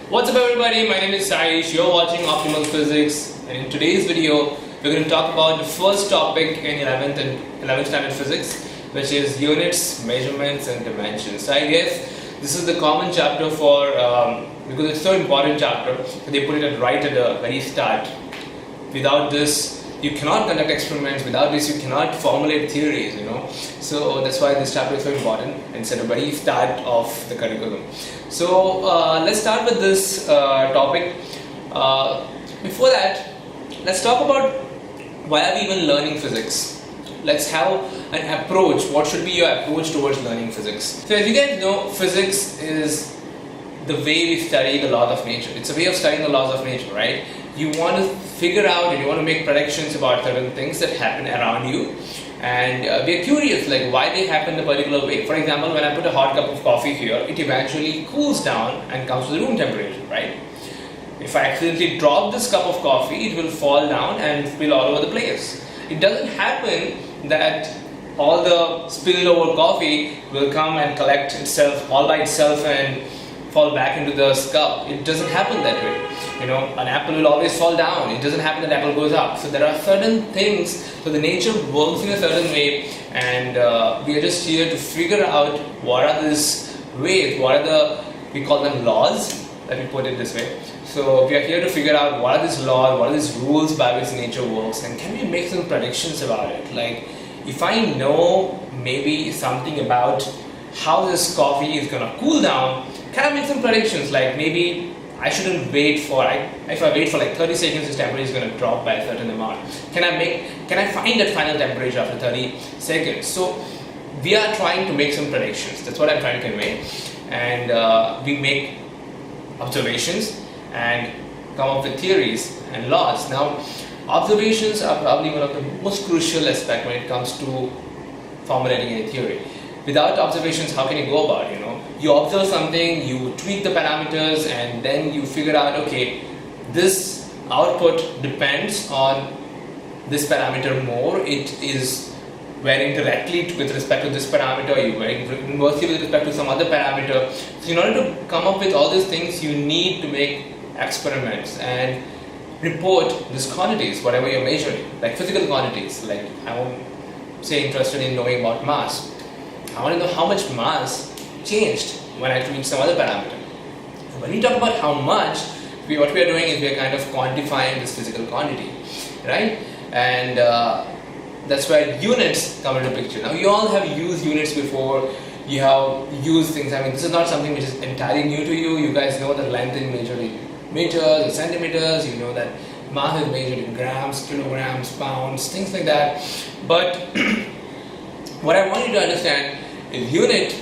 What's up everybody, my name is Saish, you're watching Optimal Physics, and in today's video we're going to talk about the first topic in 11th standard physics, which is units, measurements and dimensions. So I guess this is the common chapter for, because it's so important chapter, so they put it right at the very start. Without this you cannot conduct experiments, without this you cannot formulate theories, so that's why this chapter is so important and it's at the very start of the curriculum. So let's start with this topic. Before that, let's talk about why are we even learning physics. Let's have an approach. What should be your approach towards learning physics? So as you guys know, physics is the way we study the laws of nature. It's a way of studying the laws of nature, right? You want to figure out and you want to make predictions about certain things that happen around you, and we're curious like why they happen a particular way. For example, when I put a hot cup of coffee here, it eventually cools down and comes to the room temperature, right? If I accidentally drop this cup of coffee, it will fall down and spill all over the place. It doesn't happen that all the spilled over coffee will come and collect itself all by itself and fall back into the cup. It doesn't happen that way. An apple will always fall down. It doesn't happen that apple goes up. So there are certain things, so the nature works in a certain way, and we are just here to figure out what are these ways, what are the, we call them laws, let me put it this way. So we are here to figure out what are these laws, what are these rules by which nature works, and can we make some predictions about it. Like if I know maybe something about how this coffee is going to cool down, can I make some predictions? Like maybe I shouldn't wait for, if I wait for like 30 seconds, this temperature is going to drop by a certain amount. Can I find that final temperature after 30 seconds? So we are trying to make some predictions. That's what I'm trying to convey. And we make observations and come up with theories and laws. Now, observations are probably one of the most crucial aspects when it comes to formulating a theory. Without observations, how can you go about it? You observe something, you tweak the parameters, and then you figure out, okay, this output depends on this parameter more. It is varying directly with respect to this parameter, you're varying inversely with respect to some other parameter. So in order to come up with all these things, you need to make experiments and report these quantities, whatever you're measuring, like physical quantities. Like I'm interested in knowing about mass. I want to know how much mass changed when I tweak some other parameter. So when we talk about how much, what we are doing is we are kind of quantifying this physical quantity, right? And that's where units come into picture. Now you all have used units before, you have used things, this is not something which is entirely new to you. You guys know that length is measured in meters and centimeters, you know that mass is measured in grams, kilograms, pounds, things like that. But what I want you to understand is unit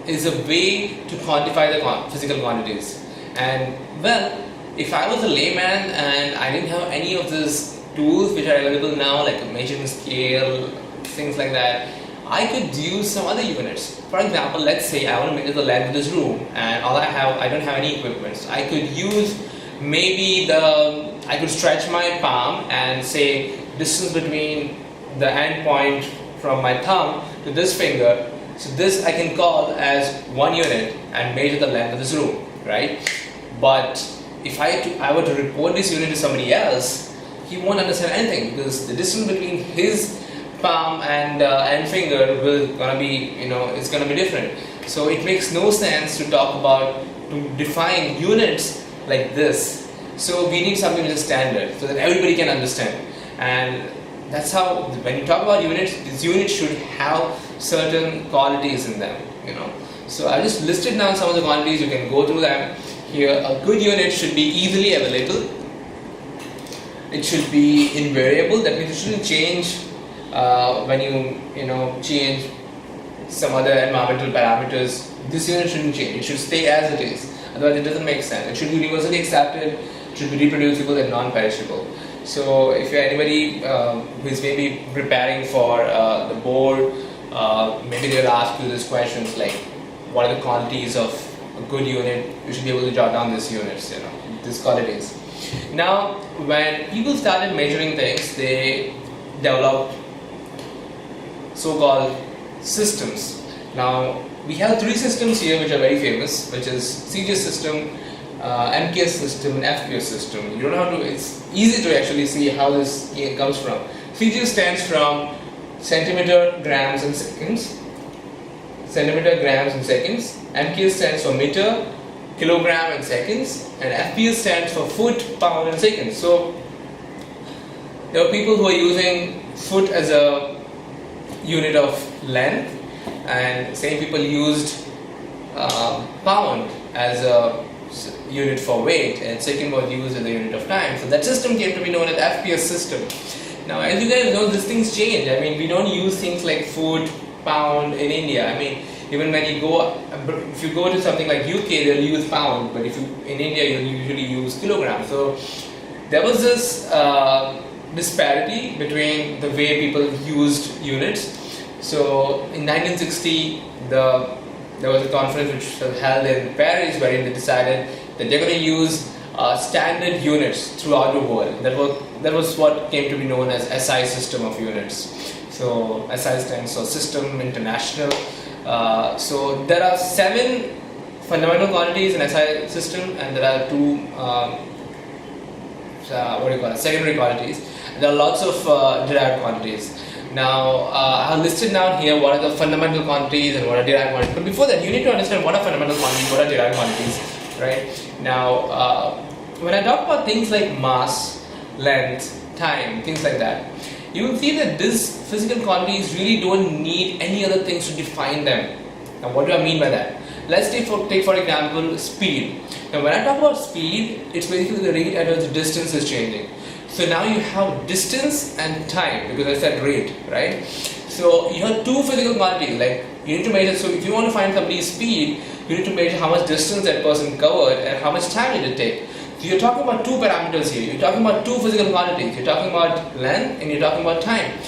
is a way to quantify the physical quantities. And well, if I was a layman and I didn't have any of these tools which are available now, like a measuring scale, things like that, I could use some other units. For example, let's say I want to measure the length of this room and I don't have any equipment. So I could use I could stretch my palm and say distance between the end point from my thumb to this finger. So this I can call as 1 unit and measure the length of this room, right? But if I were to report this unit to somebody else, he won't understand anything because the distance between his palm and end finger it's gonna be different. So it makes no sense to define units like this. So we need something which is standard so that everybody can understand. And that's how, when you talk about units, these units should have certain qualities in them, So I just listed down some of the quantities, you can go through them. Here, a good unit should be easily available. It should be invariable, that means it shouldn't change when you change some other environmental parameters. This unit shouldn't change, it should stay as it is, otherwise it doesn't make sense. It should be universally accepted, it should be reproducible and non-perishable. So if you're anybody who is maybe preparing for the board, maybe they'll ask you these questions like, what are the quantities of a good unit? You should be able to jot down these units, these quantities. Now, when people started measuring things, they developed so-called systems. Now, we have three systems here which are very famous, which is CGS system, MKS system and FPS system. You don't have to, it's easy to actually see how this comes from. CG stands from centimeter, grams and seconds. Centimeter, grams and seconds. MKS stands for meter, kilogram and seconds. And FPS stands for foot, pound and seconds. So there are people who are using foot as a unit of length, and same people used pound as a unit for weight, and second was used as a unit of time. So that system came to be known as FPS system. Now, as you guys know, these things change. I mean, we don't use things like foot, pound in India. I mean, even when you go, if you go to something like UK, they'll use pound, but if you in India, you'll usually use kilogram. So there was this disparity between the way people used units. So in 1960, there was a conference which was held in Paris, wherein they decided that they're going to use standard units throughout the world. That was what came to be known as SI system of units. So SI stands for System International. So there are 7 fundamental quantities in SI system, and there are 2 secondary quantities. There are lots of derived quantities. Now, I've listed down here what are the fundamental quantities and what are derived quantities. But before that, you need to understand what are fundamental quantities, what are derived quantities, right? Now, when I talk about things like mass, length, time, things like that, you will see that these physical quantities really don't need any other things to define them. Now, what do I mean by that? Let's take for example speed. Now, when I talk about speed, it's basically the rate at which the distance is changing. So now you have distance and time, because I said rate, right? So you have 2 physical quantities, like you need to measure. So if you want to find somebody's speed, you need to measure how much distance that person covered and how much time did it take. So you're talking about 2 parameters here. You're talking about 2 physical quantities. You're talking about length and you're talking about time.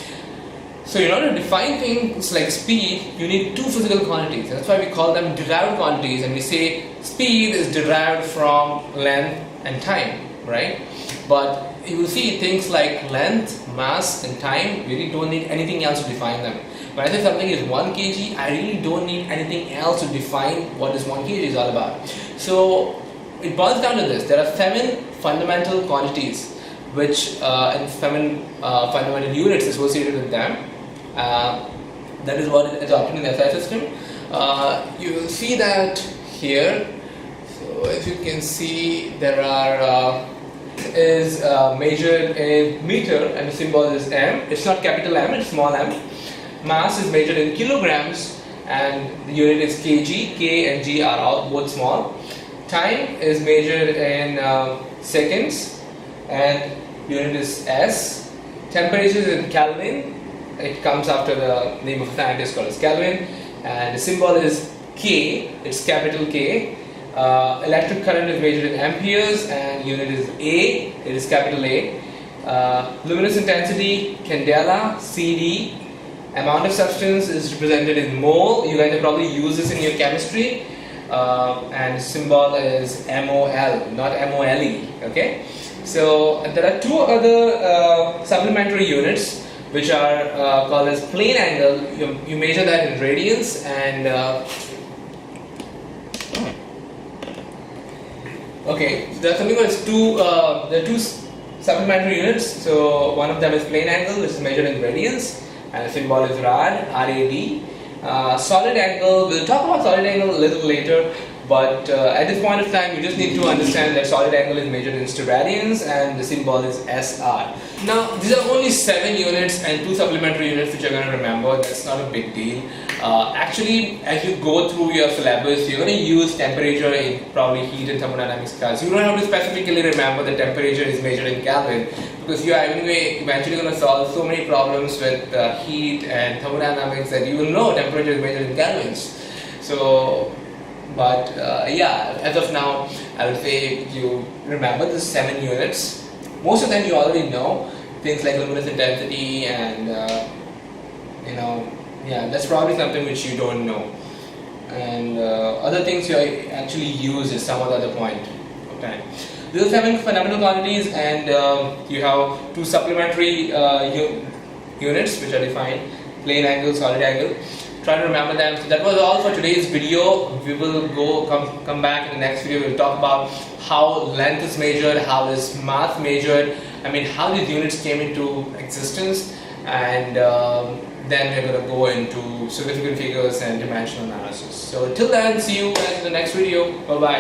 So in order to define things like speed, you need 2 physical quantities. That's why we call them derived quantities, and we say speed is derived from length and time, right? But you will see things like length, mass and time really don't need anything else to define them. When I say something is 1 kg, I really don't need anything else to define what this 1 kg is all about. So it boils down to this. There are 7 fundamental quantities which and 7 fundamental units associated with them. That is what is adopted in the SI system. You will see that here. So if you can see, there are is measured in meter, and the symbol is M. It's not capital M, it's small m. Mass is measured in kilograms, and the unit is kg. K and G are all both small. Time is measured in seconds, and unit is S. Temperature is in Kelvin. It comes after the name of a scientist called Kelvin, and the symbol is K. It's capital K. Electric current is measured in amperes, and unit is A. It is capital A. Luminous intensity, candela, CD. Amount of substance is represented in mole. You guys have probably used this in your chemistry. And symbol is MOL, not MOLE. Okay. So there are 2 other supplementary units which are called as plane angle. You measure that in radians, and okay, so there are something called there are 2 supplementary units. So one of them is plane angle, which is measured in radians, and the symbol is rad, RAD. Solid angle, we'll talk about solid angle a little later, but at this point of time, you just need to understand that solid angle is measured in steradians, and the symbol is SR. Now, these are only 7 units and 2 supplementary units which you're going to remember. That's not a big deal. Actually, as you go through your syllabus, you're going to use temperature in probably heat and thermodynamics class. You don't have to specifically remember that temperature is measured in Kelvin, because you are anyway eventually going to solve so many problems with heat and thermodynamics that you will know temperature is measured in kelvins. So, but yeah, as of now, I would say you remember the 7 units. Most of them you already know, things like luminous intensity and you know, yeah, that's probably something which you don't know. And other things you actually use at some other point of time. These are 7 fundamental quantities, and you have 2 supplementary units which are defined: plane angle, solid angle. try to remember them. So that was all for today's video. We will come back in the next video. We'll talk about how length is measured, how is math measured, how these units came into existence, and then we're going to go into significant figures and dimensional analysis. So till then, see you guys in the next video. Bye bye.